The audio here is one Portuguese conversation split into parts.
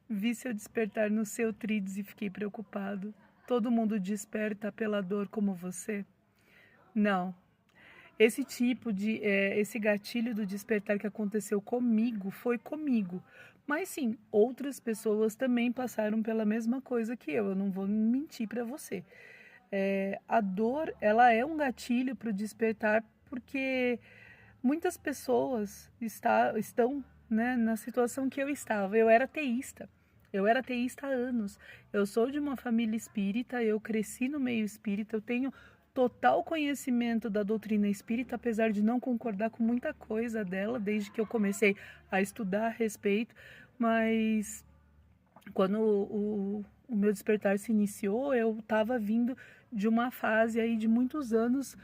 Vi seu despertar no seu tríades e fiquei preocupado. Todo mundo desperta pela dor como você? Não. Esse gatilho do despertar que aconteceu comigo foi comigo. Mas sim, outras pessoas também passaram pela mesma coisa que eu não vou mentir para você. A dor, ela é um gatilho para o despertar porque muitas pessoas estão, né, na situação que eu estava. Eu era ateísta. Eu era ateísta há anos. Eu sou de uma família espírita, eu cresci no meio espírita, eu tenho total conhecimento da doutrina espírita, apesar de não concordar com muita coisa dela, desde que eu comecei a estudar a respeito. Mas quando o meu despertar se iniciou, eu estava vindo de uma fase aí de muitos anos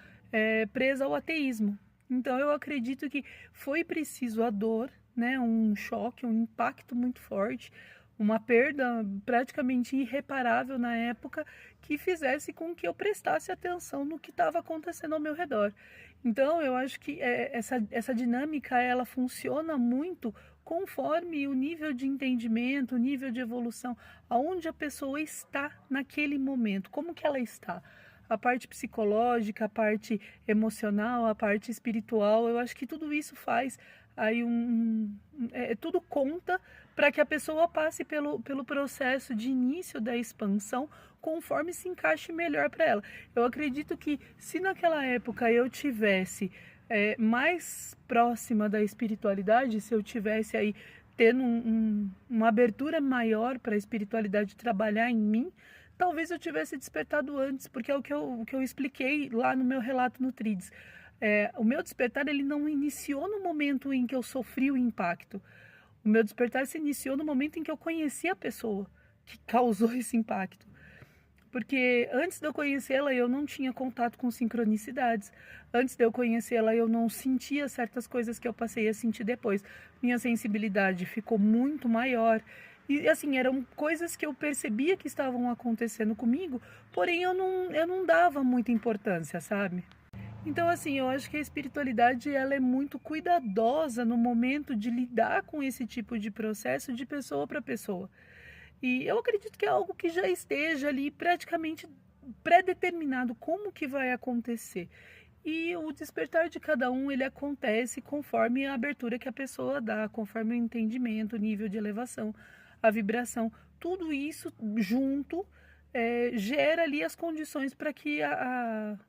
presa ao ateísmo. Então eu acredito que foi preciso a dor, né, um choque, um impacto muito forte, uma perda praticamente irreparável na época que fizesse com que eu prestasse atenção no que estava acontecendo ao meu redor. Então eu acho que essa dinâmica ela funciona muito conforme o nível de entendimento, o nível de evolução, aonde a pessoa está naquele momento, como que ela está. A parte psicológica, a parte emocional, a parte espiritual, eu acho que tudo isso faz aí tudo conta para que a pessoa passe pelo processo de início da expansão conforme se encaixe melhor para ela. Eu acredito que se naquela época eu tivesse mais próxima da espiritualidade, se eu tivesse aí tendo uma abertura maior para a espiritualidade trabalhar em mim, talvez eu tivesse despertado antes, porque é o que eu expliquei lá no meu relato no Trides. O meu despertar ele não iniciou no momento em que eu sofri o impacto. O meu despertar se iniciou no momento em que eu conheci a pessoa que causou esse impacto. Porque antes de eu conhecê-la, eu não tinha contato com sincronicidades. Antes de eu conhecê-la, eu não sentia certas coisas que eu passei a sentir depois. Minha sensibilidade ficou muito maior. E assim, eram coisas que eu percebia que estavam acontecendo comigo, porém eu não dava muita importância, sabe? Então, assim, eu acho que a espiritualidade ela é muito cuidadosa no momento de lidar com esse tipo de processo de pessoa para pessoa. E eu acredito que é algo que já esteja ali praticamente pré-determinado como que vai acontecer. E o despertar de cada um, ele acontece conforme a abertura que a pessoa dá, conforme o entendimento, o nível de elevação, a vibração. Tudo isso junto gera ali as condições para que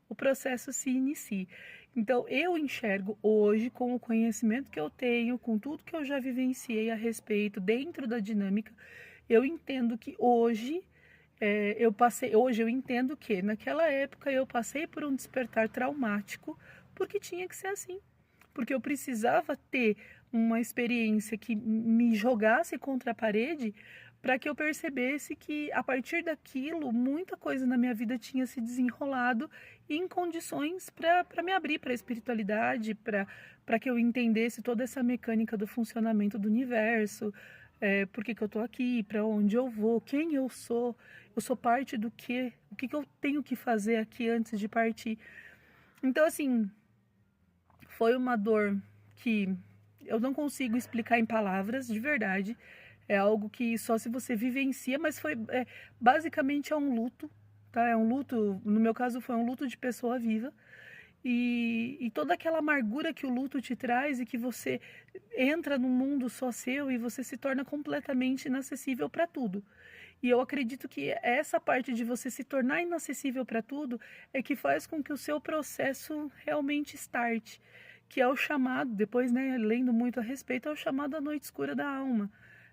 o processo se inicie. Então, eu enxergo hoje, com o conhecimento que eu tenho, com tudo que eu já vivenciei a respeito, dentro da dinâmica, eu entendo que hoje eu entendo que naquela época eu passei por um despertar traumático, porque tinha que ser assim. Porque eu precisava ter uma experiência que me jogasse contra a parede para que eu percebesse que a partir daquilo muita coisa na minha vida tinha se desenrolado em condições para me abrir para a espiritualidade, para que eu entendesse toda essa mecânica do funcionamento do universo, por que que eu estou aqui, para onde eu vou, quem eu sou parte do quê, o que que eu tenho que fazer aqui antes de partir. Então, assim, foi uma dor que eu não consigo explicar em palavras, de verdade. É algo que só se você vivencia, mas basicamente é um luto, tá? É um luto, no meu caso foi um luto de pessoa viva. E toda aquela amargura que o luto te traz e que você entra num mundo só seu e você se torna completamente inacessível para tudo. E eu acredito que essa parte de você se tornar inacessível para tudo é que faz com que o seu processo realmente start, que é o chamado, depois, né, lendo muito a respeito, é o chamado à noite escura da alma.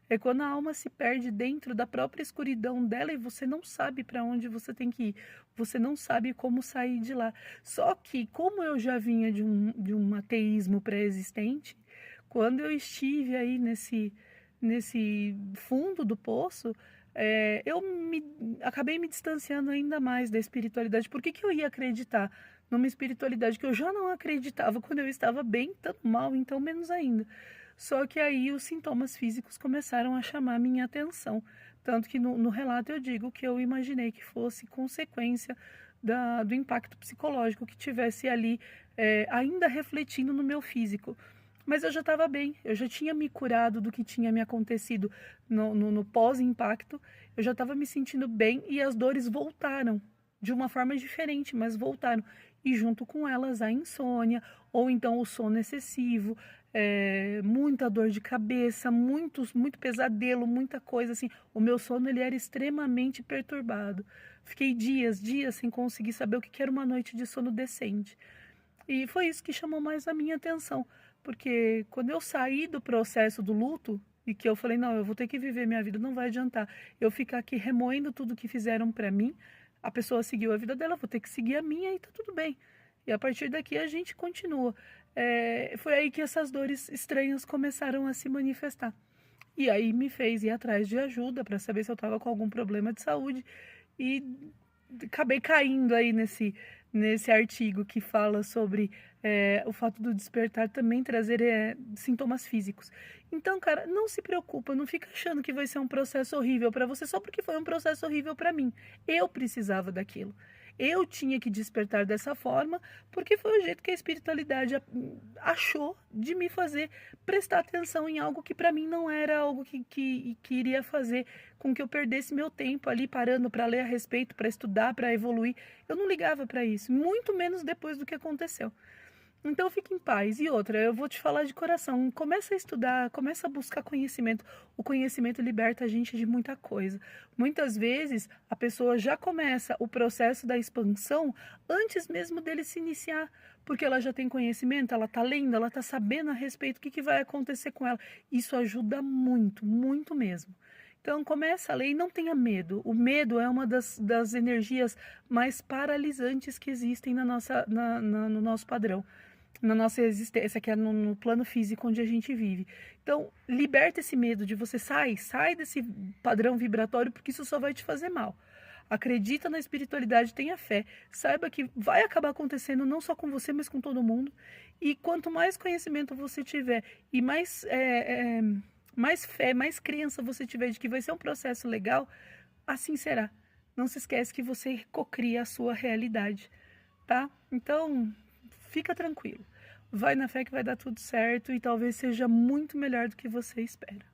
É quando a alma se perde dentro da própria escuridão dela e você não sabe para onde você tem que ir, você não sabe como sair de lá. Só que, como eu já vinha de um ateísmo pré-existente, quando eu estive aí nesse fundo do poço, acabei me distanciando ainda mais da espiritualidade. Por que que eu ia acreditar numa espiritualidade que eu já não acreditava quando eu estava bem, tanto mal, então menos ainda. Só que aí os sintomas físicos começaram a chamar minha atenção. Tanto que no relato eu digo que eu imaginei que fosse consequência do impacto psicológico que tivesse ali ainda refletindo no meu físico. Mas eu já estava bem, eu já tinha me curado do que tinha me acontecido no pós-impacto, eu já estava me sentindo bem e as dores voltaram, de uma forma diferente, mas voltaram. E junto com elas a insônia, ou então o sono excessivo, muita dor de cabeça, muito pesadelo, muita coisa assim. O meu sono ele era extremamente perturbado. Fiquei dias sem conseguir saber o que era uma noite de sono decente. E foi isso que chamou mais a minha atenção, porque quando eu saí do processo do luto e que eu falei, não, eu vou ter que viver minha vida, não vai adiantar eu ficar aqui remoendo tudo que fizeram para mim, a pessoa seguiu a vida dela, eu vou ter que seguir a minha e tá tudo bem. E a partir daqui a gente continua. Foi aí que essas dores estranhas começaram a se manifestar. E aí me fez ir atrás de ajuda para saber se eu estava com algum problema de saúde e acabei caindo aí nesse artigo que fala sobre o fato do despertar também trazer sintomas físicos. Então, cara, não se preocupa, não fica achando que vai ser um processo horrível para você só porque foi um processo horrível para mim. Eu precisava daquilo. Eu tinha que despertar dessa forma, porque foi o jeito que a espiritualidade achou de me fazer prestar atenção em algo que para mim não era algo que iria fazer com que eu perdesse meu tempo ali parando para ler a respeito, para estudar, para evoluir. Eu não ligava para isso, muito menos depois do que aconteceu. Então fique em paz. E outra, eu vou te falar de coração, começa a estudar, começa a buscar conhecimento. O conhecimento liberta a gente de muita coisa. Muitas vezes a pessoa já começa o processo da expansão antes mesmo dele se iniciar, porque ela já tem conhecimento, ela está lendo, ela está sabendo a respeito do que vai acontecer com ela. Isso ajuda muito, muito mesmo. Então começa a ler e não tenha medo. O medo é uma das energias mais paralisantes que existem no nosso padrão, na nossa existência, que é no plano físico onde a gente vive. Então, liberta esse medo de você sai desse padrão vibratório, porque isso só vai te fazer mal. Acredita na espiritualidade, tenha fé, saiba que vai acabar acontecendo não só com você, mas com todo mundo. E quanto mais conhecimento você tiver e mais fé, mais crença você tiver de que vai ser um processo legal, assim será. Não se esquece que você cocria a sua realidade, tá? Então, fica tranquilo. Vai na fé que vai dar tudo certo e talvez seja muito melhor do que você espera.